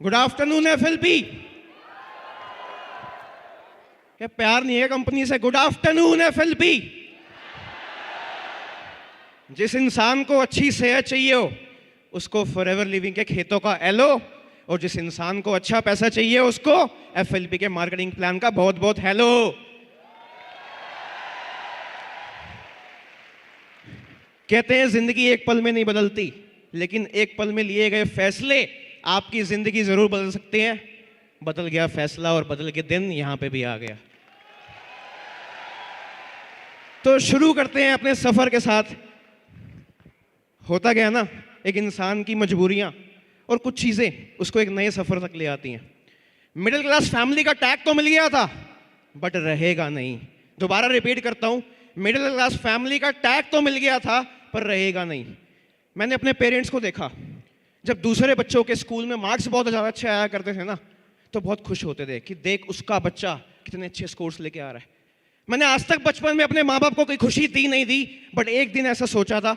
Good afternoon FLP. क्या प्यार नहीं है कंपनी से? Good afternoon FLP. जिस इंसान को अच्छी सेहत चाहिए हो उसको फॉरएवर लिविंग के खेतों का एलो, और जिस इंसान को अच्छा पैसा चाहिए उसको एफएलपी के मार्केटिंग प्लान का बहुत बहुत हेलो। कहते हैं जिंदगी एक पल में नहीं बदलती, लेकिन एक पल में लिए गए फैसले आपकी जिंदगी जरूर बदल सकते हैं। बदल गया फैसला और बदल के दिन यहां पे भी आ गया। तो शुरू करते हैं अपने सफर के साथ। होता गया ना, एक इंसान की मजबूरियां और कुछ चीजें उसको एक नए सफर तक ले आती हैं। मिडिल क्लास फैमिली का टैग तो मिल गया था, बट रहेगा नहीं। दोबारा रिपीट करता हूं, मिडिल क्लास फैमिली का टैग तो मिल गया था पर रहेगा नहीं। मैंने अपने पेरेंट्स को देखा, जब दूसरे बच्चों के स्कूल में मार्क्स बहुत ज़्यादा अच्छे आया करते थे ना, तो बहुत खुश होते थे कि देख उसका बच्चा कितने अच्छे स्कोर्स लेके आ रहा है। मैंने आज तक बचपन में अपने माँ बाप को कोई खुशी दी नहीं दी, बट एक दिन ऐसा सोचा था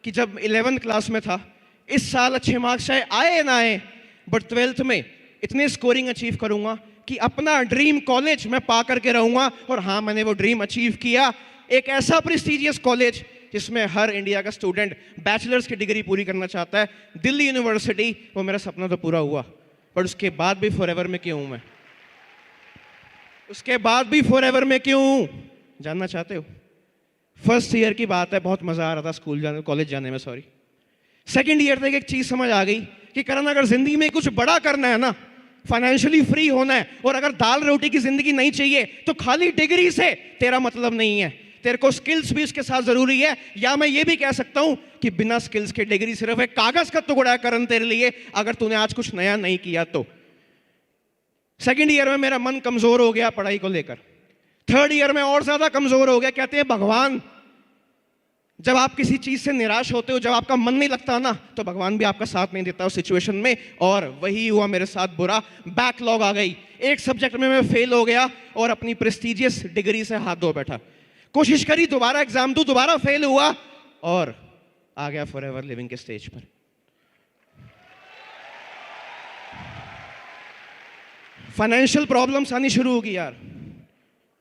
कि जब 11th क्लास में था, इस साल अच्छे मार्क्स चाहे आए ना आए, बट 12th में इतने स्कोरिंग अचीव करूंगा कि अपना ड्रीम कॉलेज मैं पा करके रहूंगा। और हाँ, मैंने वो ड्रीम अचीव किया। एक ऐसा प्रेस्टिजियस कॉलेज जिसमें हर इंडिया का स्टूडेंट बैचलर्स की डिग्री पूरी करना चाहता है, दिल्ली यूनिवर्सिटी। वो मेरा सपना तो पूरा हुआ, पर उसके बाद भी फॉरएवर में क्यों हूं मैं? उसके बाद भी फॉरएवर में क्यों हूं? जानना चाहते हो? फर्स्ट ईयर की बात है, बहुत मजा आ रहा था स्कूल जाने, कॉलेज जाने में, सॉरी। सेकेंड ईयर तक एक चीज समझ आ गई कि करण, अगर जिंदगी में कुछ बड़ा करना है ना, फाइनेंशियली फ्री होना है, और अगर दाल रोटी की जिंदगी नहीं चाहिए, तो खाली डिग्री से तेरा मतलब नहीं है। तेरे को स्किल्स भी इसके साथ जरूरी है। या मैं ये भी कह सकता हूं कि बिना स्किल्स के डिग्री सिर्फ एक कागज का टुकड़ा है करण तेरे लिए, अगर तूने आज कुछ नया नहीं किया तो। सेकेंड ईयर में मेरा मन कमजोर हो गया पढ़ाई को लेकर। थर्ड ईयर में और ज्यादा कमजोर हो गया। कहते हैं भगवान, जब आप किसी चीज से निराश होते हो, जब आपका मन नहीं लगता ना, तो भगवान भी आपका साथ नहीं देता उस सिचुएशन में। और वही हुआ मेरे साथ बुरा। बैकलॉग आ गई, एक सब्जेक्ट में मैं फेल हो गया और अपनी प्रेस्टिजियस डिग्री से हाथ धो बैठा। कोशिश करी दोबारा एग्जाम दूं, दोबारा फेल हुआ और आ गया फॉरएवर लिविंग के स्टेज पर। फाइनेंशियल प्रॉब्लम्स आनी शुरू होगी यार।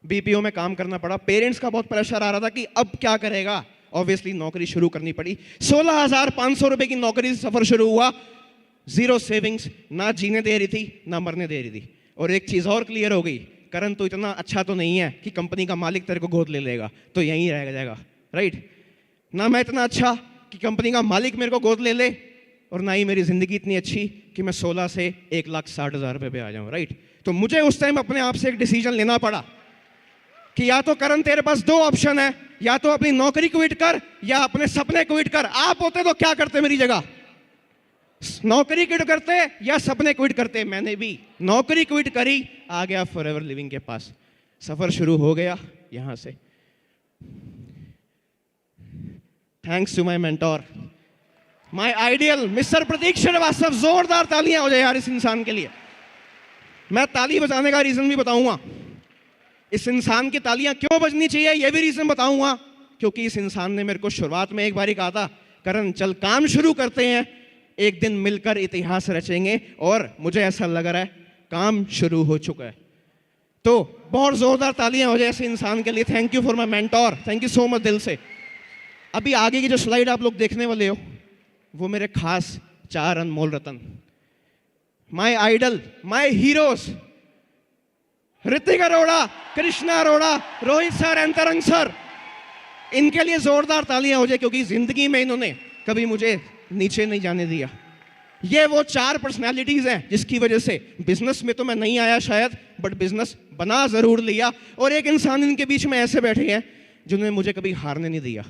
बीपीओ में काम करना पड़ा, पेरेंट्स का बहुत प्रेशर आ रहा था कि अब क्या करेगा। ऑब्वियसली नौकरी शुरू करनी पड़ी। 16,500 रुपए की नौकरी से सफर शुरू हुआ। जीरो सेविंग्स, ना जीने दे रही थी ना मरने दे रही थी। और एक चीज और क्लियर हो गई, करण तो इतना अच्छा तो नहीं है कि कंपनी का मालिक तेरे को गोद ले लेगा, तो यहीं रह जाएगा, राइट? ना मैं इतना अच्छा कि कंपनी का मालिक मेरे को गोद ले ले, और ना ही मेरी जिंदगी इतनी अच्छी कि मैं 16 से 1,60,000 रुपए पे आ जाऊं, राइट? तो मुझे उस टाइम अपने आप से एक डिसीजन लेना पड़ा कि या तो करण तेरे पास दो ऑप्शन है, या तो अपनी नौकरी क्विट कर या अपने सपने क्विट कर। आप होते तो क्या करते मेरी जगह? नौकरी क्विट करते या सपने क्विट करते? मैंने भी नौकरी क्विट करी, आ गया फॉरएवर लिविंग के पास। सफर शुरू हो गया यहां से। Thanks to my mentor, my ideal mister Prateek Srivastava. जोरदार तालियां हो जाए यार इस इंसान के लिए। मैं ताली बजाने का रीजन भी बताऊंगा, इस इंसान की तालियां क्यों बजनी चाहिए ये भी रीजन बताऊंगा। क्योंकि इस इंसान ने मेरे को शुरुआत में एक बार ही कहा था, करण चल काम शुरू करते हैं, एक दिन मिलकर इतिहास रचेंगे। और मुझे ऐसा लग रहा है काम शुरू हो चुका है। तो बहुत जोरदार तालियां हो जाए ऐसे इंसान के लिए। Thank you for my mentor, thank you so much दिल से। अभी आगे की जो स्लाइड आप लोग देखने वाले हो, वो मेरे खास 4 अनमोल रतन, my idol, my heroes, Hrithik Arora, Krishna Arora, Rohit sir, Antarang sir. इनके लिए जोरदार तालियां हो जाए, क्योंकि जिंदगी में इन्होंने कभी मुझे नीचे नहीं जाने दिया। ये वो 4 पर्सनालिटीज हैं जिसकी वजह से बिजनेस में तो मैं नहीं आया शायद, बट बिजनेस बना जरूर लिया। और एक इंसान इनके बीच में ऐसे बैठे हैं जिन्होंने मुझे कभी हारने नहीं दिया,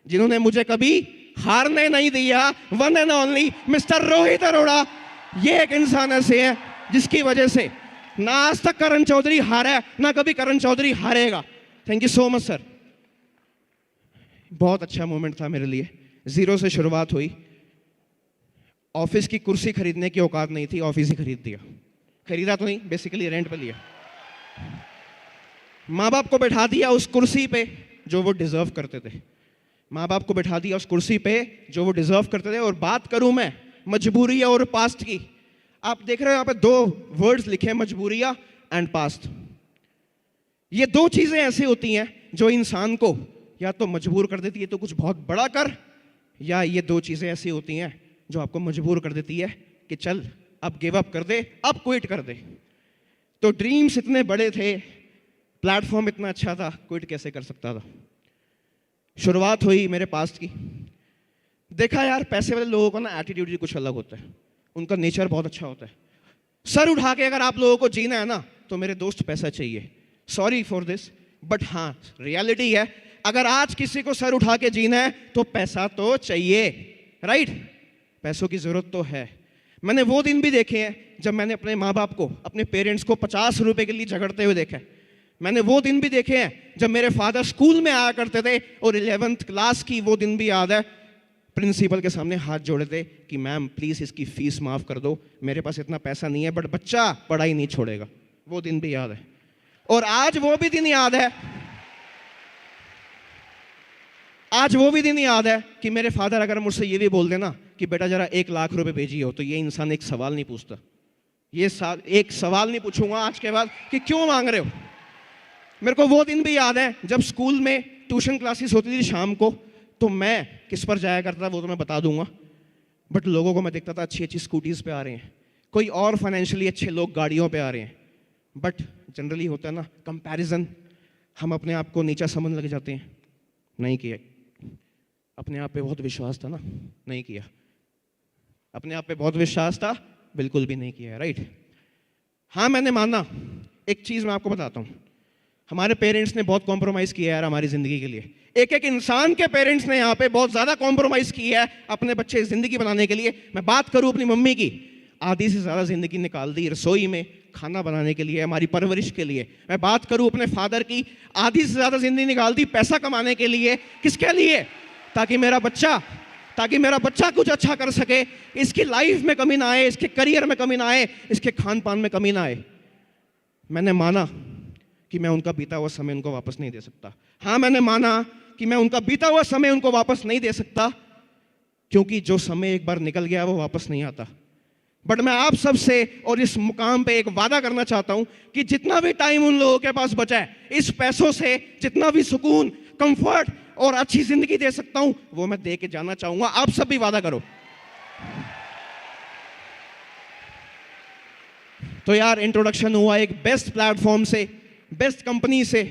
जिन्होंने मुझे कभी हारने नहीं दिया। One and only mister Rohit Arora. ये एक इंसान ऐसे है जिसकी वजह से ना आज तक करण चौधरी हारा है, ना कभी करण चौधरी हारेगा। Thank you so much sir. बहुत अच्छा मोमेंट था मेरे लिए। जीरो से शुरुआत हुई। ऑफिस की कुर्सी खरीदने की औकात नहीं थी, ऑफिस ही खरीद दिया। खरीदा तो नहीं, बेसिकली रेंट पे लिया। माँ बाप को बैठा दिया उस कुर्सी पे जो वो डिजर्व करते थे। माँ बाप को बैठा दिया उस कुर्सी पे जो वो डिजर्व करते थे। और बात करूं मैं मजबूरी और पास्ट की, आप देख रहे हो यहाँ पे दो वर्ड्स लिखे हैं, मजबूरियां एंड पास्ट। ये दो चीजें ऐसी होती हैं जो इंसान को या तो मजबूर कर देती है तो कुछ बहुत बड़ा कर, या ये दो चीजें ऐसी होती हैं जो आपको मजबूर कर देती है कि चल अब गिव अप कर दे, अब क्विट कर दे। तो ड्रीम्स इतने बड़े थे, प्लेटफॉर्म इतना अच्छा था, क्विट कैसे कर सकता था। शुरुआत हुई मेरे पास्ट की। देखा यार, पैसे वाले लोगों का ना एटीट्यूड ही कुछ अलग होता है, उनका नेचर बहुत अच्छा होता है। सर उठा के अगर आप लोगों को जीना है ना, तो मेरे दोस्त पैसा चाहिए। सॉरी फॉर दिस, बट हाँ रियलिटी है, अगर आज किसी को सर उठा के जीना है तो पैसा तो चाहिए, राइट? पैसों की जरूरत तो है। मैंने वो दिन भी देखे हैं जब मैंने अपने माँ बाप को, अपने पेरेंट्स को 50 रुपए के लिए झगड़ते हुए देखा है। मैंने वो दिन भी देखे हैं जब मेरे फादर स्कूल में आया करते थे, और 11th क्लास की वो दिन भी याद है, प्रिंसिपल के सामने हाथ जोड़े थे कि मैम प्लीज इसकी फीस माफ कर दो, मेरे पास इतना पैसा नहीं है, बट बच्चा पढ़ाई नहीं छोड़ेगा। वो दिन भी याद है, और आज वो भी दिन याद है। आज वो भी दिन याद है कि मेरे फादर अगर मुझसे ये भी बोल देना कि बेटा जरा 1 लाख रुपए भेजिए हो, तो ये इंसान एक सवाल नहीं पूछता। ये एक सवाल नहीं पूछूंगा आज के बाद कि क्यों मांग रहे हो। मेरे को वो दिन भी याद है जब स्कूल में ट्यूशन क्लासेस होती थी शाम को, तो मैं किस पर जाया करता था वो तो मैं बता दूंगा, बट लोगों को मैं देखता था अच्छी अच्छी स्कूटीज पे आ रहे हैं, कोई और फाइनेंशियली अच्छे लोग गाड़ियों पे आ रहे हैं, बट जनरली होता है ना कंपैरिजन, हम अपने आप को नीचा समझने लग जाते हैं। नहीं किया। अपने आप पे बहुत विश्वास था ना, नहीं किया। अपने आप पे बहुत विश्वास था, बिल्कुल भी नहीं किया, राइट? हाँ मैंने माना। एक चीज मैं आपको बताता हूँ, हमारे पेरेंट्स ने बहुत कॉम्प्रोमाइज किया यार हमारी जिंदगी के लिए। एक एक इंसान के पेरेंट्स ने यहाँ पे बहुत ज्यादा कॉम्प्रोमाइज किया है अपने बच्चे की जिंदगी बनाने के लिए। मैं बात करूँ अपनी मम्मी की, आधी से ज्यादा जिंदगी निकाल दी रसोई में खाना बनाने के लिए, हमारी परवरिश के लिए। मैं बात करूँ अपने फादर की, आधी से ज्यादा जिंदगी निकाल दी पैसा कमाने के लिए। किसके लिए? ताकि मेरा बच्चा कुछ अच्छा कर सके, इसकी लाइफ में कमी ना आए, इसके करियर में कमी ना आए, इसके खान पान में कमी ना आए। मैंने माना कि मैं उनका बीता हुआ समय उनको वापस नहीं दे सकता। हाँ मैंने माना कि मैं उनका बीता हुआ समय उनको वापस नहीं दे सकता, क्योंकि जो समय एक बार निकल गया वो वापस नहीं आता। बट मैं आप सबसे और इस मुकाम पे एक वादा करना चाहता हूं कि जितना भी टाइम उन लोगों के पास बचा है, इस पैसों से जितना भी सुकून, कंफर्ट और अच्छी जिंदगी दे सकता हूं वो मैं दे के जाना चाहूंगा। आप सब भी वादा करो। तो यार इंट्रोडक्शन हुआ एक बेस्ट प्लेटफॉर्म से, बेस्ट कंपनी से,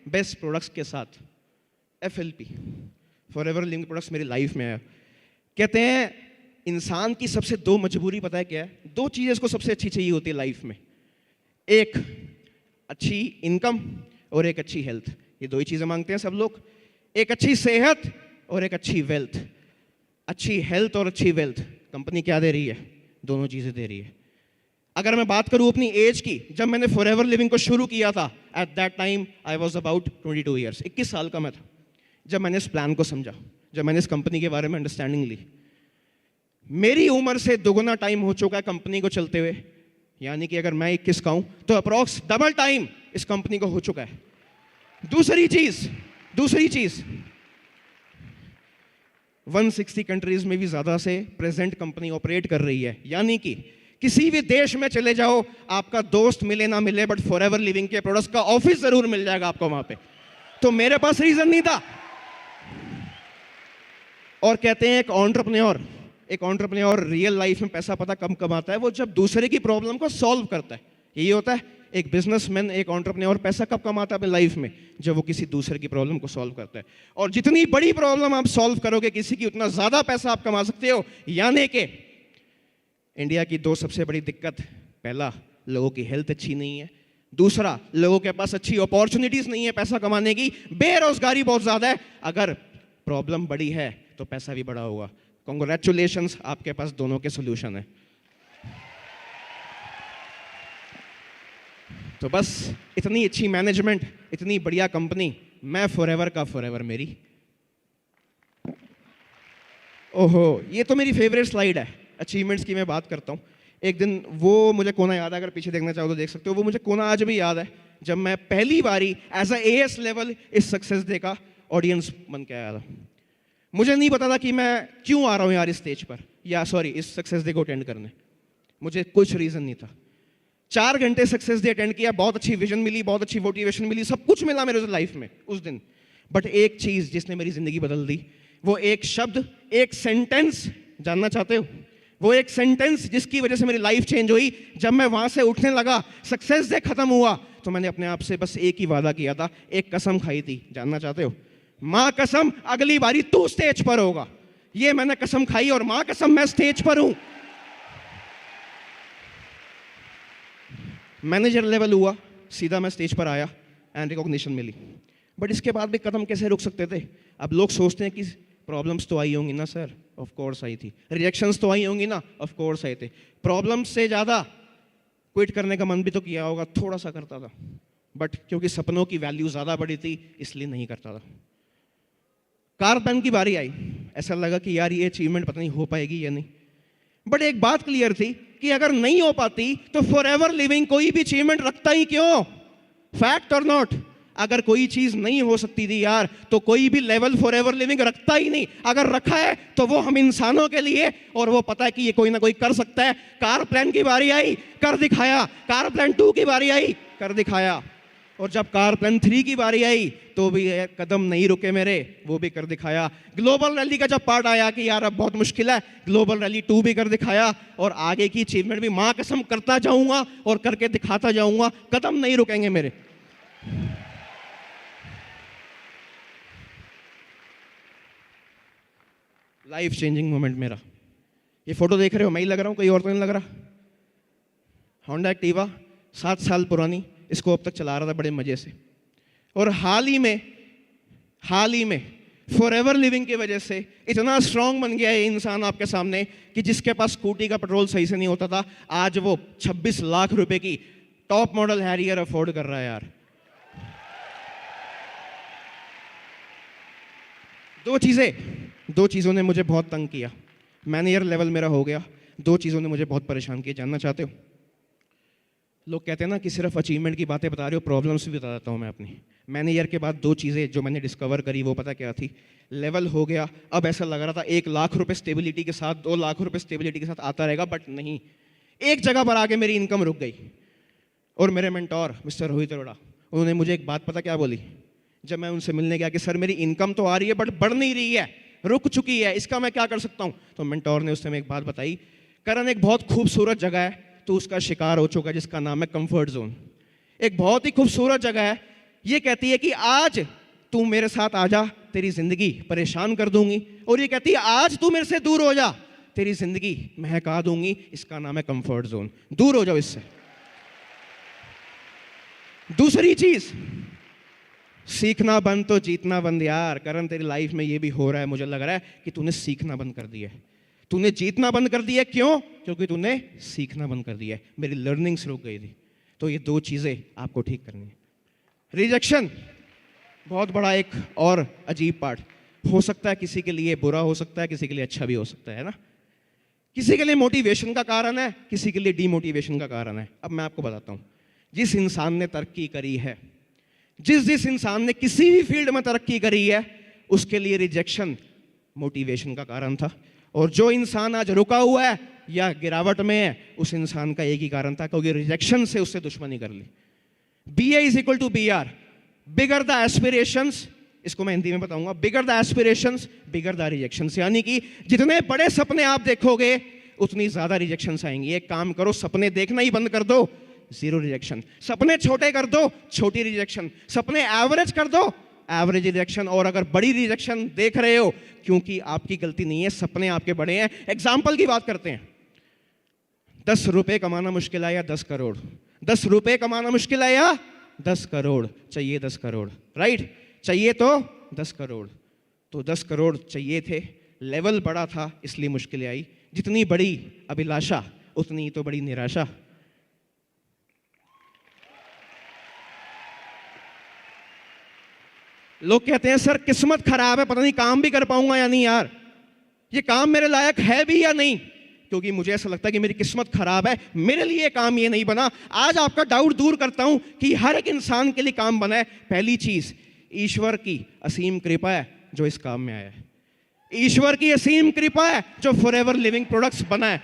बेस्ट प्रोडक्ट्स के साथ। FLP फॉरएवर लिविंग प्रोडक्ट्स मेरी लाइफ में है। कहते हैं इंसान की सबसे दो मजबूरी पता है क्या है? दो चीजें इसको सबसे अच्छी चाहिए होती है लाइफ में, एक अच्छी इनकम और एक अच्छी हेल्थ। ये दो ही चीजें मांगते हैं सब लोग, एक अच्छी सेहत और एक अच्छी वेल्थ। अच्छी हेल्थ और अच्छी वेल्थ कंपनी क्या दे रही है? दोनों चीजें दे रही है। अगर मैं बात करूं अपनी एज की, जब मैंने फॉरएवर लिविंग को शुरू किया था, at that time I was about 22 years, 21 साल का मैं था जब मैंने इस प्लान को समझा, जब मैंने इस कंपनी के बारे में अंडरस्टैंडिंग ली। मेरी उम्र से दोगुना टाइम हो चुका है कंपनी को चलते हुए, यानी कि अगर मैं 21 का हूं तो अप्रॉक्स डबल टाइम इस कंपनी को हो चुका है। दूसरी चीज 160 कंट्रीज में भी ज्यादा से प्रेजेंट कंपनी ऑपरेट कर रही है, यानी कि किसी भी देश में चले जाओ, आपका दोस्त मिले ना मिले, बट फॉरएवर लिविंग के प्रोडक्ट्स का ऑफिस जरूर मिल जाएगा आपको वहां पे। तो मेरे पास रीजन नहीं था। और कहते हैं एक एंटरप्रेन्योर रियल लाइफ में पैसा पता कम कमाता है वो जब दूसरे की प्रॉब्लम को सॉल्व करता है। यही होता है एक बिजनेसमैन, एक एंटरप्रेन्योर पैसा कब कमाता है अपनी लाइफ में? जब वो किसी दूसरे की प्रॉब्लम को सॉल्व करता है। और जितनी बड़ी प्रॉब्लम आप सॉल्व करोगे किसी की, उतना ज्यादा पैसा आप कमा सकते हो। यानी कि इंडिया की दो सबसे बड़ी दिक्कत, पहला लोगों की हेल्थ अच्छी नहीं है, दूसरा लोगों के पास अच्छी अपॉर्चुनिटीज नहीं है पैसा कमाने की, बेरोजगारी बहुत ज्यादा है। अगर प्रॉब्लम बड़ी है तो पैसा भी बड़ा होगा। कांग्रेचुलेशंस, आपके पास दोनों के सॉल्यूशन है। तो बस इतनी अच्छी मैनेजमेंट, इतनी बढ़िया कंपनी, मैं फॉरएवर का फॉरएवर मेरी। ओहो, ये तो मेरी फेवरेट स्लाइड है। अचीवमेंट्स की मैं बात करता हूँ। एक दिन वो मुझे कोना याद है, अगर पीछे देखना चाहो तो देख सकते हो। वो मुझे कोना आज भी याद है जब मैं पहली बारी एज अ AS लेवल इस सक्सेस डे का ऑडियंस बन के आया था। मुझे नहीं पता था कि मैं क्यों आ रहा हूँ यार इस स्टेज पर, या सॉरी इस सक्सेस डे को अटेंड करने। मुझे कुछ रीज़न नहीं था। 4 घंटे सक्सेस डे अटेंड किया, बहुत अच्छी विजन मिली, बहुत अच्छी मोटिवेशन मिली, सब कुछ मिला मेरे लाइफ में उस दिन। बट एक चीज़ जिसने मेरी ज़िंदगी बदल दी, वो एक शब्द, एक सेंटेंस, जानना चाहते हो? वो एक सेंटेंस जिसकी वजह से मेरी लाइफ चेंज हुई। जब मैं वहाँ से उठने लगा, सक्सेस डे खत्म हुआ, तो मैंने अपने आप से बस एक ही वादा किया था, एक कसम खाई थी। जानना चाहते हो? माँ कसम, अगली बारी तू स्टेज पर होगा। ये मैंने कसम खाई और माँ कसम मैं स्टेज पर हूं। मैनेजर लेवल हुआ, सीधा मैं स्टेज पर आया एंड रिकॉग्निशन मिली। बट इसके बाद भी कदम कैसे रुक सकते थे? अब लोग सोचते हैं कि प्रॉब्लम्स तो आई होंगी ना सर, ऑफ कोर्स आई थी। रिजेक्शंस तो आई होंगी ना, ऑफ कोर्स आए थे। प्रॉब्लम्स से ज़्यादा क्विट करने का मन भी तो किया होगा, थोड़ा सा करता था, बट क्योंकि सपनों की वैल्यू ज़्यादा बड़ी थी इसलिए नहीं करता था। कार पेन की बारी आई, ऐसा लगा कि यार ये अचीवमेंट पता नहीं हो पाएगी या नहीं। बट एक बात क्लियर थी कि अगर नहीं हो पाती तो फॉर एवर लिविंग कोई भी अचीवमेंट रखता ही क्यों? फैक्ट और नॉट? अगर कोई चीज नहीं हो सकती थी यार, तो कोई भी लेवल फॉर एवर लिविंग रखता ही नहीं। अगर रखा है तो वो हम इंसानों के लिए, और वो पता है कि ये कोई ना कोई कर सकता है। कार प्लान की बारी आई, कर दिखाया। कार प्लान 2 की बारी आई, कर दिखाया। और जब कार प्लान 3 की बारी आई तो भी कदम नहीं रुके मेरे, वो भी कर दिखाया। ग्लोबल रैली का जब पार्ट आया कि यार अब बहुत मुश्किल है, ग्लोबल रैली 2 भी कर दिखाया। और आगे की अचीवमेंट भी मां कसम करता जाऊंगा और करके दिखाता जाऊंगा, कदम नहीं रुकेंगे मेरे। लाइफ चेंजिंग मोमेंट मेरा। ये फोटो देख रहे हो, मैं ही लग रहा हूं, कोई और तो नहीं लग रहा। होंडा एक्टिवा 7 साल पुरानी, इसको अब तक चला रहा था बड़े मजे से। और हाल ही में फॉर एवर लिविंग की वजह से इतना स्ट्रांग बन गया है इंसान आपके सामने कि जिसके पास स्कूटी का पेट्रोल सही से नहीं होता था, आज वो 26 लाख रुपए की टॉप मॉडल हैरियर अफोर्ड कर रहा है यार। दो चीज़ों ने मुझे बहुत तंग किया। मैनेजर लेवल मेरा हो गया, 2 चीज़ों ने मुझे बहुत परेशान किया। जानना चाहते हो? लोग कहते हैं ना कि सिर्फ अचीवमेंट की बातें बता रहे हो, प्रॉब्लम्स भी बता देता हूँ मैं अपनी। मैनेजर के बाद 2 चीज़ें जो मैंने डिस्कवर करी, वो पता क्या थी? लेवल हो गया, अब ऐसा लग रहा था 1 लाख रुपए स्टेबिलिटी के साथ, 2 लाख रुपए स्टेबिलिटी के साथ आता रहेगा, बट नहीं। एक जगह पर आके मेरी इनकम रुक गई। और मेरे मेंटोर मिस्टर रोहित अरोड़ा, उन्होंने मुझे एक बात पता क्या बोली? जब मैं उनसे मिलने गया कि सर मेरी इनकम तो आ रही है बट बढ़ नहीं रही है, रुक चुकी है, इसका मैं क्या कर सकता हूँ? तो मेंटोर ने उस समय एक बात बताई, करण एक बहुत खूबसूरत जगह है, तो उसका शिकार हो चुका है, जिसका नाम है कंफर्ट जोन। एक बहुत ही खूबसूरत जगह है, ये कहती है कि आज तू मेरे साथ आ जा, तेरी जिंदगी परेशान कर दूंगी। और ये कहती है आज तू मेरे से दूर हो जा, तेरी जिंदगी महका दूंगी। इसका नाम है कंफर्ट जोन। दूर हो जाओ इससे। दूसरी चीज, सीखना बंद तो जीतना बंद यार। करण तेरी लाइफ में ये भी हो रहा है, मुझे लग रहा है कि तूने सीखना बंद कर दिया है। तूने जीतना बंद कर दिया। क्यों? क्योंकि तूने सीखना बंद कर दिया है। मेरी लर्निंग्स रुक गई थी। तो ये 2 चीजें आपको ठीक करनी है। रिजेक्शन बहुत बड़ा एक और अजीब पार्ट हो सकता है, किसी के लिए बुरा हो सकता है, किसी के लिए अच्छा भी हो सकता है ना। किसी के लिए मोटिवेशन का कारण है, किसी के लिए डीमोटिवेशन का कारण है। अब मैं आपको बताता हूं, जिस इंसान ने तरक्की करी है, जिस इंसान ने किसी भी फील्ड में तरक्की करी है, उसके लिए रिजेक्शन मोटिवेशन का कारण था। और जो इंसान आज रुका हुआ है या गिरावट में है, उस इंसान का एक ही कारण था, क्योंकि रिजेक्शन से उससे दुश्मनी कर ली। BA is equal to BR, bigger the aspirations, इसको मैं हिंदी में बताऊंगा, bigger the aspirations bigger the rejections. यानी कि जितने बड़े सपने आप देखोगे उतनी ज्यादा रिजेक्शंस आएंगी। एक काम करो, सपने देखना ही बंद कर दो, 0 रिजेक्शन। सपने छोटे कर दो, छोटी रिजेक्शन। सपने एवरेज कर दो, एवरेज रिजेक्शन। और अगर बड़ी रिजेक्शन देख रहे हो, क्योंकि आपकी गलती नहीं है, सपने आपके बड़े हैं। एग्जाम्पल की बात करते हैं, 10 रुपए कमाना मुश्किल है या 10 करोड़? 10 रुपए कमाना मुश्किल है या 10 करोड़? चाहिए 10 करोड़, राइट? चाहिए तो 10 करोड़। तो 10 करोड़ चाहिए थे, लेवल बड़ा था इसलिए मुश्किलें आई। जितनी बड़ी अभिलाषा उतनी तो बड़ी निराशा। लोग कहते हैं सर किस्मत खराब है, पता नहीं काम भी कर पाऊंगा या नहीं। यार ये काम मेरे लायक है भी या नहीं? क्योंकि मुझे ऐसा लगता है कि मेरी किस्मत खराब है, मेरे लिए काम ये नहीं बना। आज आपका डाउट दूर करता हूं कि हर एक इंसान के लिए काम बना है। पहली चीज, ईश्वर की असीम कृपा है जो इस काम में आया है। ईश्वर की असीम कृपा है जो फॉरएवर लिविंग प्रोडक्ट्स बना है।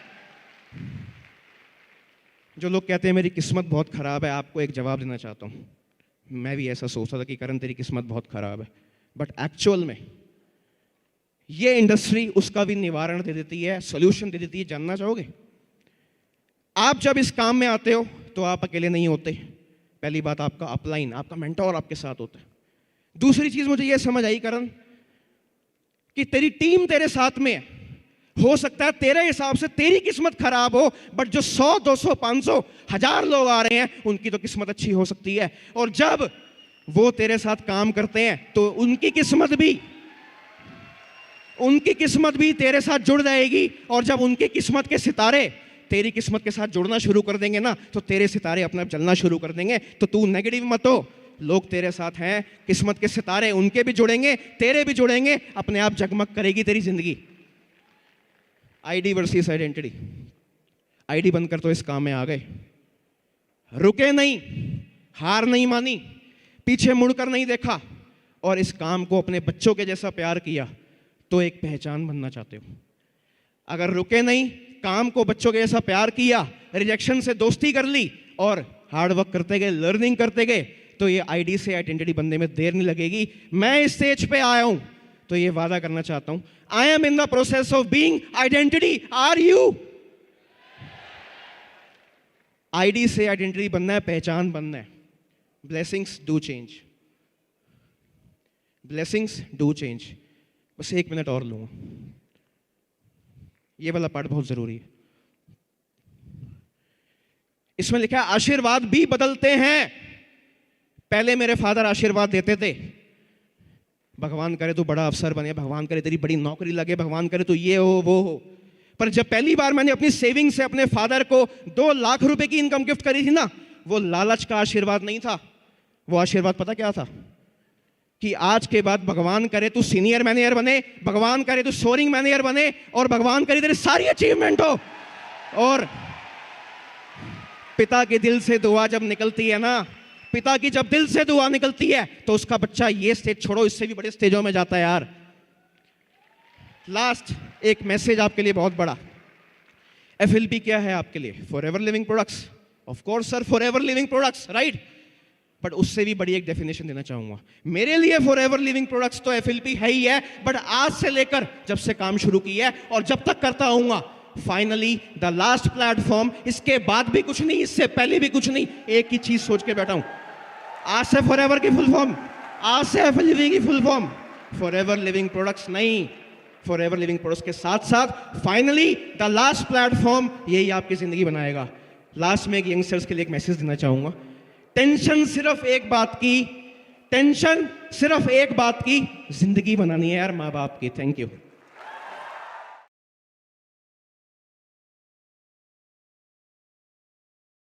जो लोग कहते हैं मेरी किस्मत बहुत ख़राब है, आपको एक जवाब देना चाहता हूँ। मैं भी ऐसा सोचता था कि करण तेरी किस्मत बहुत ख़राब है, बट एक्चुअल में ये इंडस्ट्री उसका भी निवारण दे देती है, सोल्यूशन दे देती है। जानना चाहोगे? आप जब इस काम में आते हो तो आप अकेले नहीं होते। पहली बात, आपका अपलाइन, आपका मेंटोर आपके साथ होता है। दूसरी चीज़ मुझे ये समझ आई करण, कि तेरी टीम तेरे साथ में है। हो सकता है तेरे हिसाब से तेरी किस्मत खराब हो, बट जो 100, 200, 500, 1000 लोग आ रहे हैं उनकी तो किस्मत अच्छी हो सकती है। और जब वो तेरे साथ काम करते हैं तो उनकी किस्मत भी तेरे साथ जुड़ जाएगी। और जब उनकी किस्मत के सितारे तेरी किस्मत के साथ जुड़ना शुरू कर देंगे ना, तो तेरे सितारे अपने आप जलना शुरू कर देंगे। तो तू नेगेटिव मत हो, लोग तेरे साथ हैं, किस्मत के सितारे उनके भी जुड़ेंगे, तेरे भी जुड़ेंगे, अपने आप जगमग करेगी तेरी जिंदगी। ID versus identity. आईडी बनकर तो इस काम में आ गए, रुके नहीं, हार नहीं मानी, पीछे मुड़कर नहीं देखा, और इस काम को अपने बच्चों के जैसा प्यार किया। तो एक पहचान बनना चाहते हो। अगर रुके नहीं, काम को बच्चों के जैसा प्यार किया, रिजेक्शन से दोस्ती कर ली और हार्ड वर्क करते गए, लर्निंग करते गए, तो ये आईडी से आइडेंटिटी बनने में देर नहीं लगेगी। मैं इस स्टेज पे आया हूं तो ये वादा करना चाहता हूं, I am in the process of being identity. Are you? ID से आइडेंटिटी बनना है, पहचान बनना है। Blessings do change, blessings do change. बस 1 मिनट और लूंगा, ये वाला पार्ट बहुत जरूरी है। इसमें लिखा है आशीर्वाद भी बदलते हैं। पहले मेरे फादर आशीर्वाद देते थे, भगवान करे तो बड़ा अफसर बने, भगवान करे तेरी बड़ी नौकरी लगे, भगवान करे तो ये हो वो हो। पर जब पहली बार मैंने अपनी सेविंग से अपने फादर को 2 लाख रुपए की इनकम गिफ्ट करी थी ना, वो लालच का आशीर्वाद नहीं था। वो आशीर्वाद पता क्या था? कि आज के बाद भगवान करे तू सीनियर मैनेजर बने, भगवान करे तू सोरिंग मैनेजर बने, और भगवान करे तेरी सारी अचीवमेंट हो। और पिता के दिल से दुआ जब निकलती है ना, पिता की जब दिल से दुआ निकलती है तो उसका बच्चा ये स्टेज छोड़ो, इससे भी बड़े स्टेजों में जाता है यार। लास्ट एक मैसेज आपके लिए बहुत बड़ा। FLP क्या है आपके लिए? Forever living products. Of course sir, forever living products, right. But उससे भी बड़ी एक डेफिनेशन देना चाहूंगा। मेरे लिए फॉरएवर लिविंग प्रोडक्ट्स तो FLP है ही है, बट आज से लेकर जब से काम शुरू किया है और जब तक करता रहूंगा, फाइनली द लास्ट प्लेटफॉर्म, इसके बाद भी कुछ नहीं, इससे पहले भी कुछ नहीं, एक ही चीज सोच के बैठा हूं। आज से फॉरएवर की फुल फॉर्म, आज से FLP की full form forever living products नहीं, फॉरएवर लिविंग प्रोडक्ट्स के साथ साथ फाइनली द लास्ट प्लेटफॉर्म, यही आपकी जिंदगी बनाएगा। लास्ट में एक यंगस्टर्स के लिए एक मैसेज देना चाहूंगा। टेंशन सिर्फ एक बात की, टेंशन सिर्फ एक बात की, जिंदगी बनानी है यार माँ बाप की। Thank you.